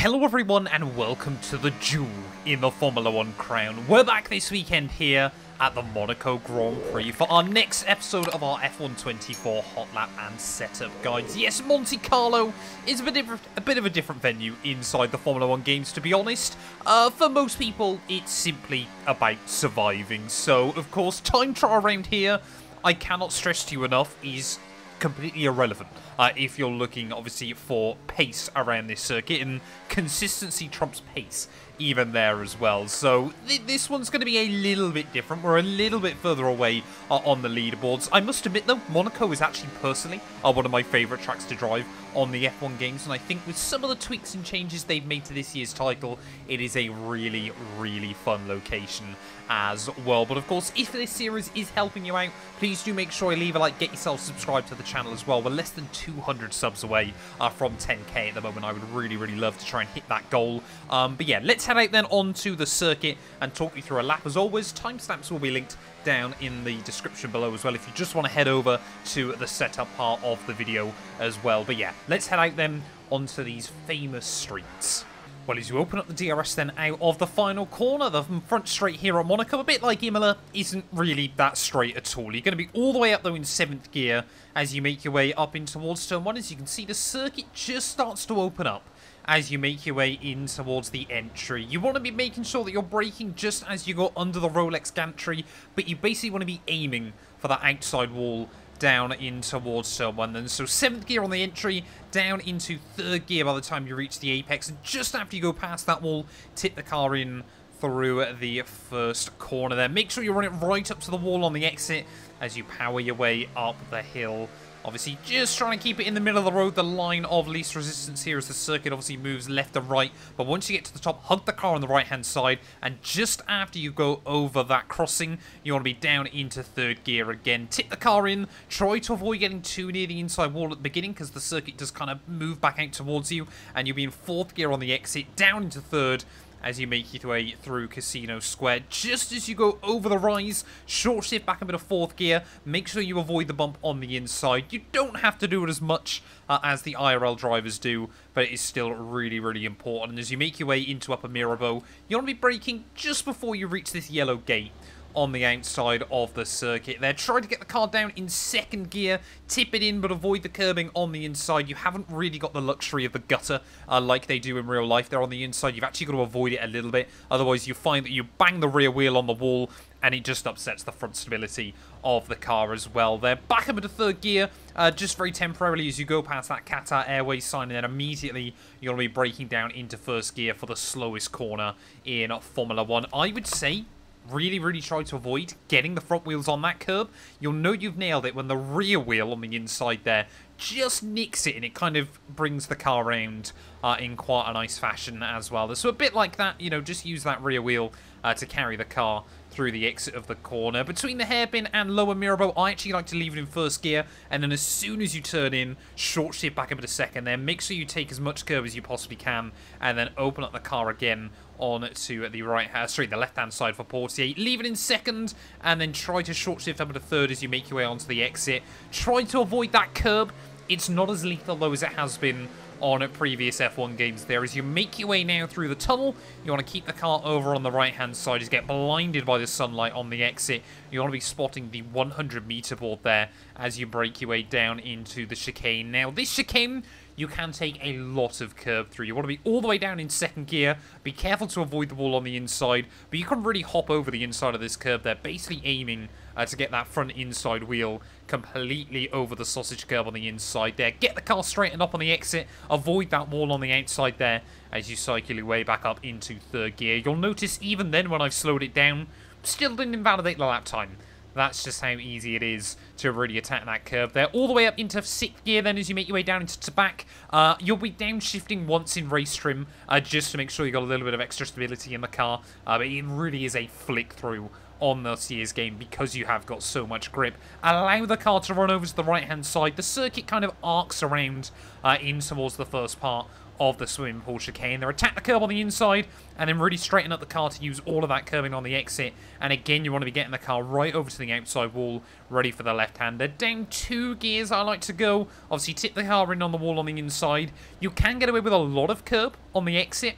Hello everyone and welcome to the duel in the Formula 1 crown. We're back this weekend here at the Monaco Grand Prix for our next episode of our F124 Hotlap and Setup Guides. Yes, Monte Carlo is a bit of a different venue inside the Formula 1 games, to be honest. For most people, it's simply about surviving. So, of course, time trial around here, I cannot stress to you enough, is completely irrelevant if you're looking obviously for pace around this circuit, and consistency trumps pace even there as well. So this one's going to be a little bit different. We're a little bit further away on the leaderboards. I must admit though, Monaco is actually personally one of my favourite tracks to drive on the F1 games, and I think with some of the tweaks and changes they've made to this year's title, it is a really, really fun location as well. But of course, if this series is helping you out, please do make sure you leave a like, get yourself subscribed to the channel as well. We're less than 200 subs away from 10k at the moment. I would really, really love to try and hit that goal. But yeah, let's head out then onto the circuit and talk you through a lap. As always, timestamps will be linked down in the description below as well if you just want to head over to the setup part of the video as well. But yeah, let's head out then onto these famous streets. Well, as you open up the DRS then out of the final corner, the front straight here at Monaco, a bit like Imola, isn't really that straight at all. You're going to be all the way up though in 7th gear as you make your way up in towards turn 1. As you can see, the circuit just starts to open up as you make your way in towards the entry. You want to be making sure that you're braking just as you go under the Rolex gantry, but you basically want to be aiming for that outside wall down in towards turn 1 then. So 7th gear on the entry, down into 3rd gear by the time you reach the apex, and just after you go past that wall, tip the car in through the first corner there. Make sure you run it right up to the wall on the exit as you power your way up the hill. Obviously, just trying to keep it in the middle of the road, the line of least resistance here as the circuit obviously moves left and right. But once you get to the top, hug the car on the right-hand side, and just after you go over that crossing, you want to be down into 3rd gear again. Tip the car in, try to avoid getting too near the inside wall at the beginning, because the circuit does kind of move back out towards you, and you'll be in 4th gear on the exit, down into 3rd, as you make your way through Casino Square. Just as you go over the rise, short shift back a bit of 4th gear. Make sure you avoid the bump on the inside. You don't have to do it as much as the IRL drivers do, but it is still really, really important. And as you make your way into Upper Mirabeau, you want to be braking just before you reach this yellow gate on the outside of the circuit there. Try to get the car down in 2nd gear, tip it in, but avoid the curbing on the inside. You haven't really got the luxury of the gutter like they do in real life. They're on the inside. You've actually got to avoid it a little bit. Otherwise, you find that you bang the rear wheel on the wall, and it just upsets the front stability of the car as well. They're back up into 3rd gear, just very temporarily as you go past that Qatar Airways sign, and then immediately you're going to be braking down into 1st gear for the slowest corner in Formula 1. I would say really, really try to avoid getting the front wheels on that curb. You'll know you've nailed it when the rear wheel on the inside there just nicks it, and it kind of brings the car around in quite a nice fashion as well. So a bit like that, you know, just use that rear wheel to carry the car through the exit of the corner. Between the hairpin and Lower Mirabeau, I actually like to leave it in 1st gear, and then as soon as you turn in, short shift back a bit of 2nd there. Make sure you take as much curb as you possibly can, and then open up the car again on to the the left-hand side for Portier. Leave it in 2nd, and then try to short shift up into 3rd as you make your way onto the exit. Try to avoid that curb. It's not as lethal though as it has been on previous F1 games there. As you make your way now through the tunnel, you want to keep the car over on the right-hand side. As you get blinded by the sunlight on the exit, you want to be spotting the 100-meter board there as you break your way down into the chicane. Now, this chicane, you can take a lot of curb through. You want to be all the way down in 2nd gear. Be careful to avoid the wall on the inside, but you can really hop over the inside of this curb there, basically aiming to get that front inside wheel completely over the sausage curb on the inside there. Get the car straightened up on the exit. Avoid that wall on the outside there as you cycle your way back up into 3rd gear. You'll notice even then when I've slowed it down, still didn't invalidate the lap time. That's just how easy it is to really attack that curb there. All the way up into 6th gear then as you make your way down into Tabac. You'll be downshifting once in race trim just to make sure you've got a little bit of extra stability in the car. But it really is a flick through on this year's game because you have got so much grip. Allow the car to run over to the right-hand side. The circuit kind of arcs around in towards the first part of the swimming pool chicane. They're attack the curb on the inside and then really straighten up the car to use all of that curbing on the exit. And again, you want to be getting the car right over to the outside wall, ready for the left-hander. Down 2 gears I like to go. Obviously, tip the car in on the wall on the inside. You can get away with a lot of curb on the exit.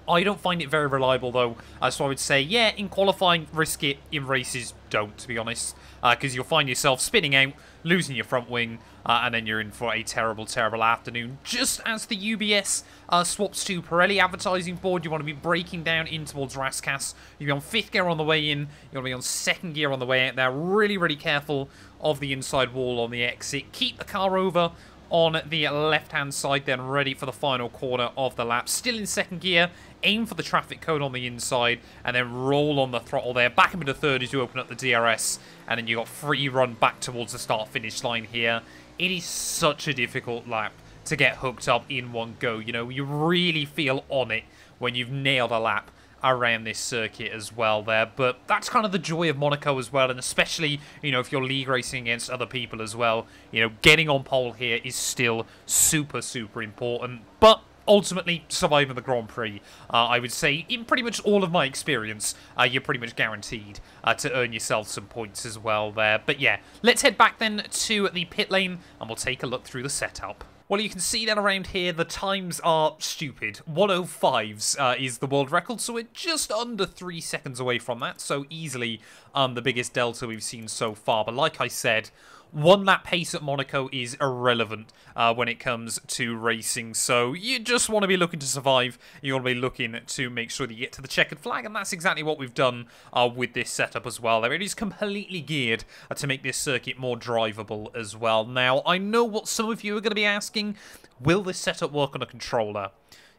I don't find it very reliable, though. So I would say, yeah, in qualifying, risk it. In races, don't, to be honest. Because you'll find yourself spinning out, losing your front wing, and then you're in for a terrible, terrible afternoon. Just as the UBS swaps to Pirelli advertising board, you want to be braking down in towards Rascasse. You'll be on 5th gear on the way in. You'll be on 2nd gear on the way out there. Really, really careful of the inside wall on the exit. Keep the car over on the left-hand side, then ready for the final corner of the lap. Still in 2nd gear, aim for the traffic cone on the inside, and then roll on the throttle there. Back into 3rd as you open up the DRS, and then you got free run back towards the start-finish line here. It is such a difficult lap to get hooked up in one go. You know, you really feel on it when you've nailed a lap around this circuit as well there, but that's kind of the joy of Monaco as well, and especially, you know, if you're league racing against other people as well, you know, getting on pole here is still super, super important, but ultimately surviving the Grand Prix, I would say, in pretty much all of my experience, you're pretty much guaranteed to earn yourself some points as well there. But yeah, let's head back then to the pit lane, and we'll take a look through the setup. Well, you can see that around here, the times are stupid. 1:05s is the world record, so we're just under 3 seconds away from that. So easily the biggest delta we've seen so far. But like I said, 1 lap pace at Monaco is irrelevant when it comes to racing. So you just want to be looking to survive. You want to be looking to make sure that you get to the checkered flag. And that's exactly what we've done with this setup as well. It is completely geared to make this circuit more drivable as well. Now, I know what some of you are going to be asking. Will this setup work on a controller?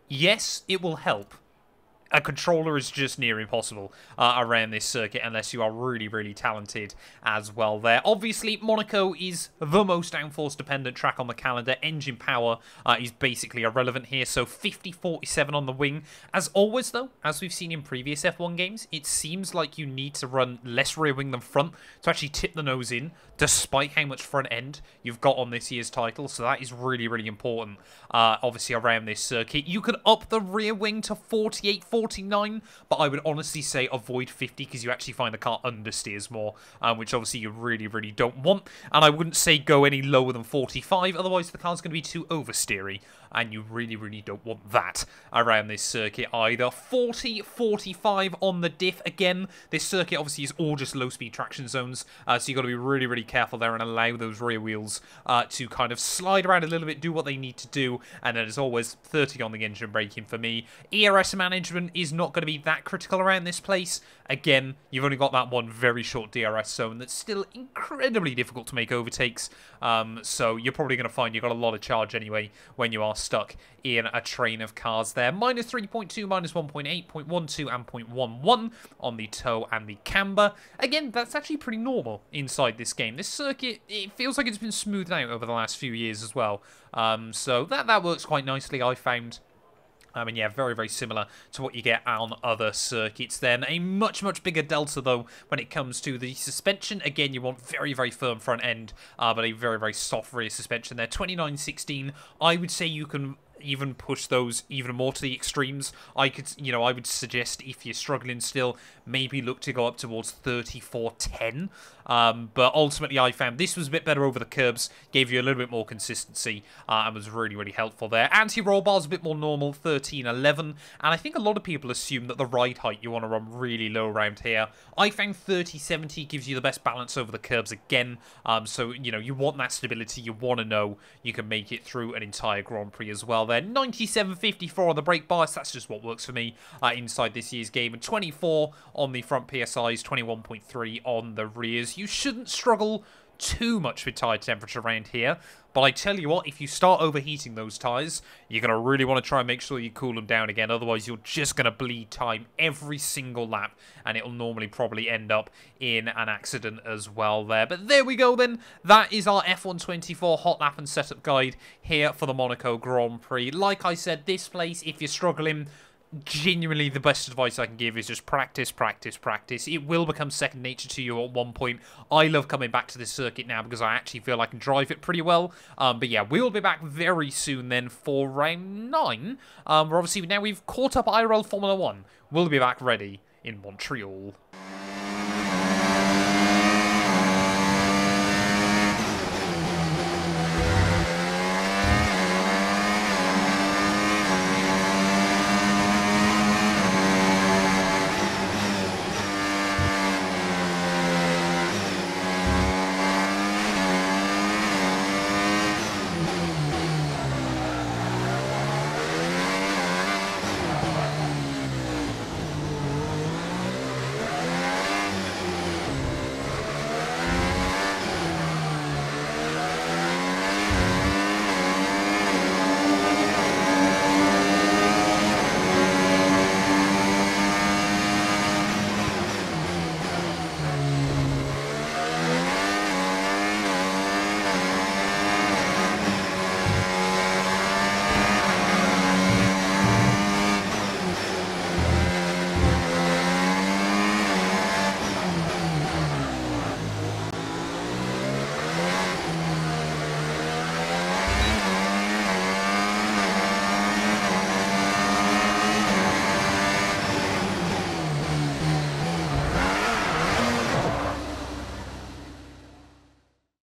Yes, it will help. A controller is just near impossible around this circuit unless you are really, really talented as well there. Obviously, Monaco is the most downforce-dependent track on the calendar. Engine power is basically irrelevant here, so 50-47 on the wing. As always, though, as we've seen in previous F1 games, it seems like you need to run less rear wing than front to actually tip the nose in, despite how much front end you've got on this year's title, so that is really, really important, obviously, around this circuit. You could up the rear wing to 48-49, but I would honestly say avoid 50 because you actually find the car understeers more, which obviously you really, really don't want. And I wouldn't say go any lower than 45, otherwise the car's going to be too oversteery, and you really, really don't want that around this circuit either. 40-45 on the diff. Again, this circuit obviously is all just low-speed traction zones, so you've got to be really, really careful there and allow those rear wheels to kind of slide around a little bit, do what they need to do, and then as always, 30 on the engine braking for me. ERS management is not going to be that critical around this place. Again, you've only got that one very short DRS zone that's still incredibly difficult to make overtakes, so you're probably going to find you've got a lot of charge anyway when you are stuck in a train of cars there. Minus 3.2, minus 1.8, 0.12 and 0.11 on the toe and the camber. Again, that's actually pretty normal inside this game. This circuit, it feels like it's been smoothed out over the last few years as well, so that works quite nicely, I found. And yeah, very, very similar to what you get on other circuits then. A much, much bigger delta, though, when it comes to the suspension. Again, you want very, very firm front end, but a very, very soft rear suspension there. 29-16, I would say you can even push those even more to the extremes. I would suggest if you're struggling still, maybe look to go up towards 34-10. But ultimately, I found this was a bit better over the curbs, gave you a little bit more consistency, and was really, really helpful there. Anti-roll bar's a bit more normal, 13-11, and I think a lot of people assume that the ride height you want to run really low around here. I found 30-70 gives you the best balance over the curbs again, so, you know, you want that stability, you want to know you can make it through an entire Grand Prix as well there. 97-54 on the brake bias, that's just what works for me inside this year's game, and 24 on the front PSIs, 21.3 on the rears. You shouldn't struggle too much with tyre temperature around here, but I tell you what, if you start overheating those tyres, you're going to really want to try and make sure you cool them down again, otherwise you're just going to bleed time every single lap, and it'll normally probably end up in an accident as well there. But there we go then, that is our F124 hot lap and setup guide here for the Monaco Grand Prix. Like I said, this place, if you're struggling, genuinely the best advice I can give is just practice, practice, practice. It will become second nature to you at one point. I love coming back to this circuit now because I actually feel I can drive it pretty well. But yeah, we'll be back very soon then for round 9. Where obviously now we've caught up IRL Formula 1. We'll be back ready in Montreal.